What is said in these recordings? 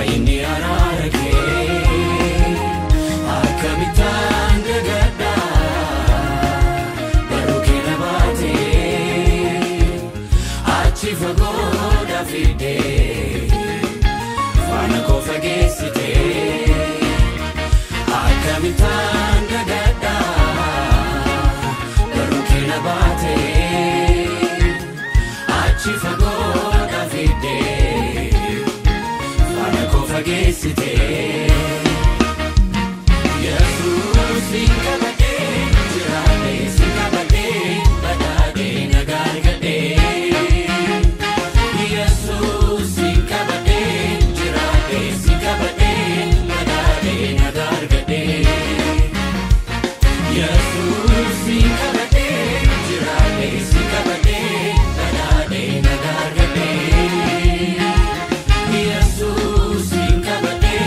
Baay'inni araara kee akkamitaan dagadha baruu kee na baatee achi fagoo dafidee faana koo fageessitee akkamitaan dagadha baruu kee na baatee achi fagoo dafidee faana koo fageessitee Yesuus sinkabadhee jiraadhee sinkabadhee badhaadhee nagaa argadhee Yesuus sinkabadhee jiraadhee sinkabadhee badhaadhee nagaa argadhee Yesuus sinkabadhee jiraadhee sinkabadhee badhaadhee nagaa argadhee Yesuus sinkabadhee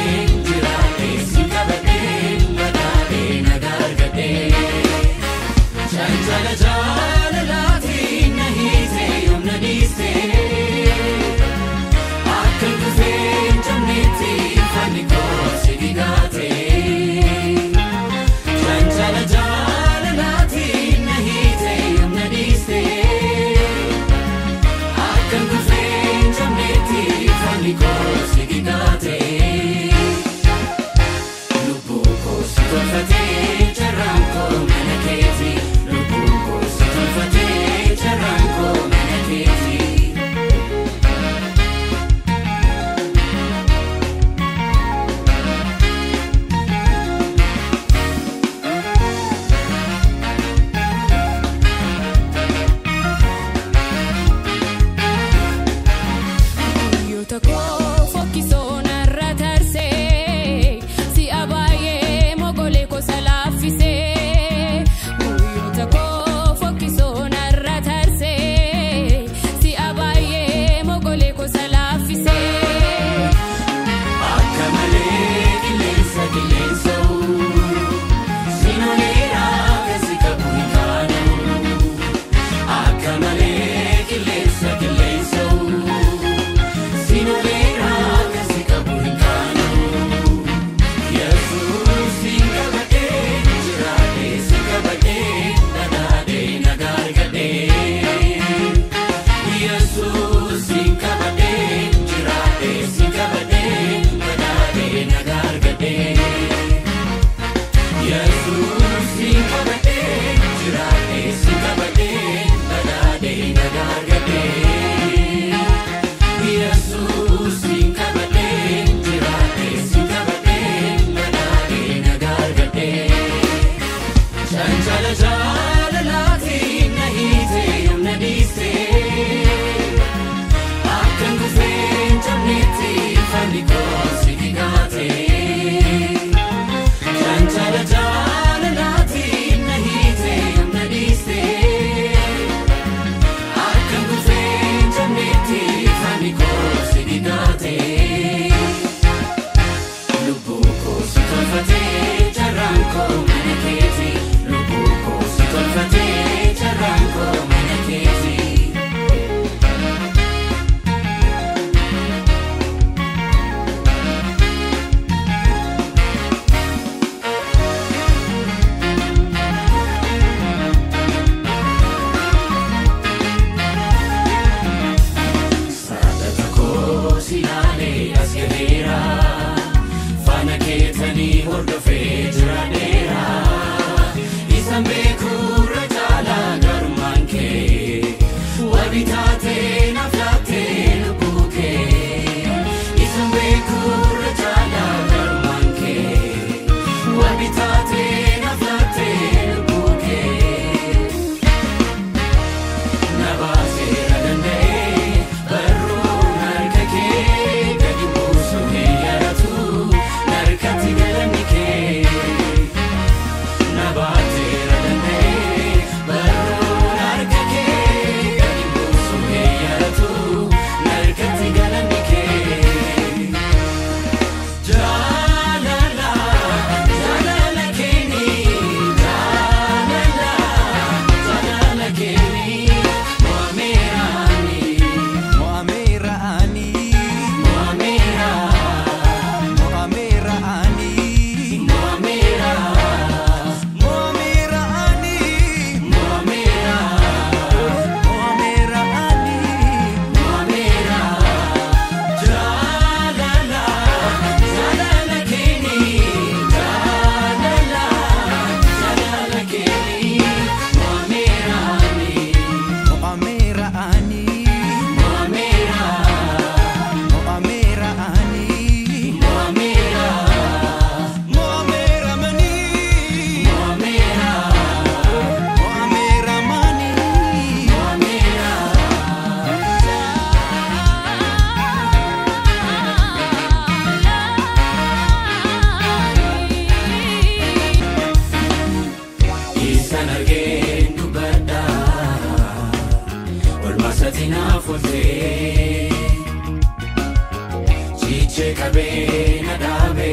kabee na dhaabe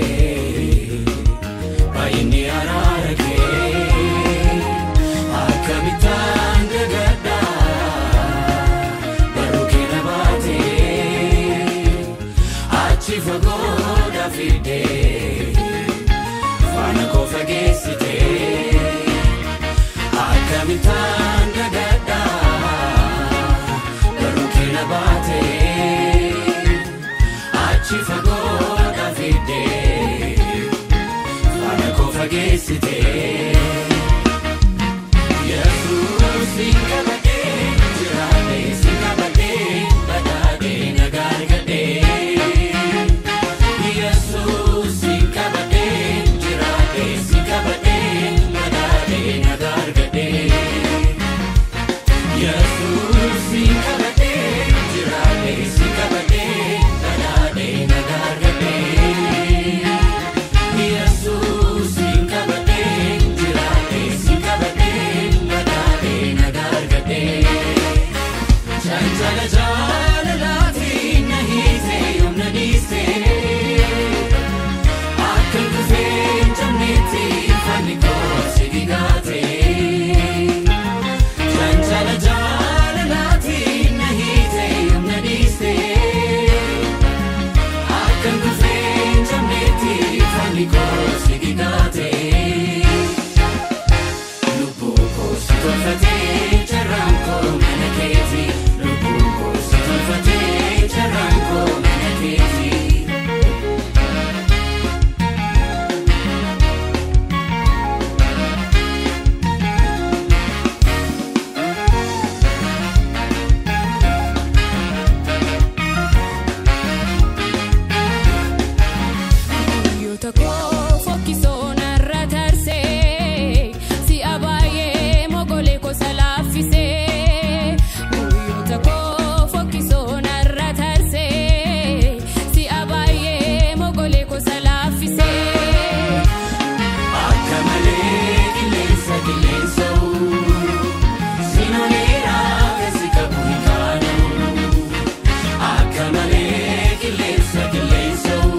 baay'inni araara kee akkamitaan dagadha barruu kee na baate achi fagoo fidee faana koo fageessite akkamitaan dagadha barruu kee na baate achi fagoo fidee faana koo fageessite Yesuus kabadee jiraadhee si kabadee badhaadhee nagaa argadhee Yesuus kabadee jiraadhee si kabadee badhaadhee nagaa argadhee Yesuus kabadee jiraadhee si kabadee badhaadhee nagaa argadhee Yesuus kabadee jiraadhee si kabadee badhaadhee nagaa argadhee Chanjala jaalalaati na hiite yoomna dhiiste akkan kufee jamneetti fanni koo si gigaate Chanjala jaalalaati na hiite yoomna dhiiste akkan kufee jamneetti fanni koo si gigaate lubbuu koo si tolfatee jarraan koo mana keeti lubbuu koo si tolfatee jarraan koo mana keeti Yoota koo fokkisoo narra tarsee si abaayee mogolee kosa laaffisee Yoota koo fokkisoo narra tarsee si abaayee mogolee kosa laaffisee akka malee qilleensa'u sinoleera kasi qabu hin kaanu akka malee qilleensa'u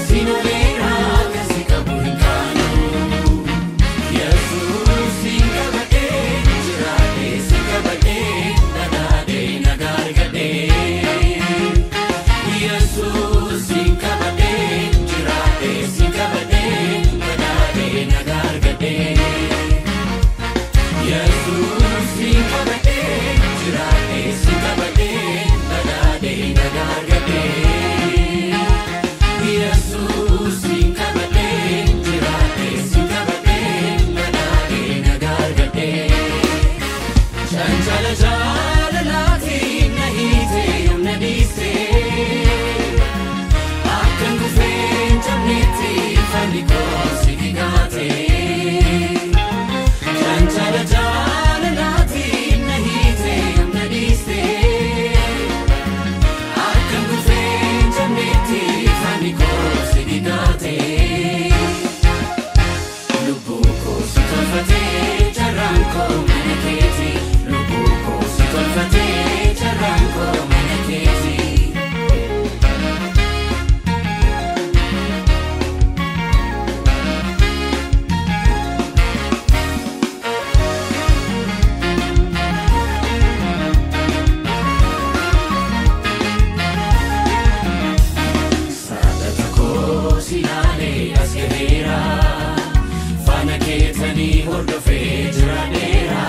Sinolera kasi qabu hin kaanu Yesuus kabadee jiraadhee si kabadee badhaadhee nagaa argadhee Yesuus kabadee jiraadhee si kabadee badhaadhee nagaa argadhee Yesuus kabadee jiraadhee si kabadee badhaadhee nagaa argadhee Yesuus kabadee jiraadhee si kabadee badhaadhee nagaa argadhee Chanjala jaalalaati na hiite yoomna dhiiste akkan kufee jamneetti fanni koo si gigaate Chanjala jaalalaati na hiite yoomna dhiiste akkan kufee jamneetti fanni koo si gigaate lubbuu koo si tolfatee jarraan koo mana keeti lubbuu koo si tolfatee jarraan koo mana keeti Saadata koo si laalee as gaheera faana keetanii hordofee jiraadheera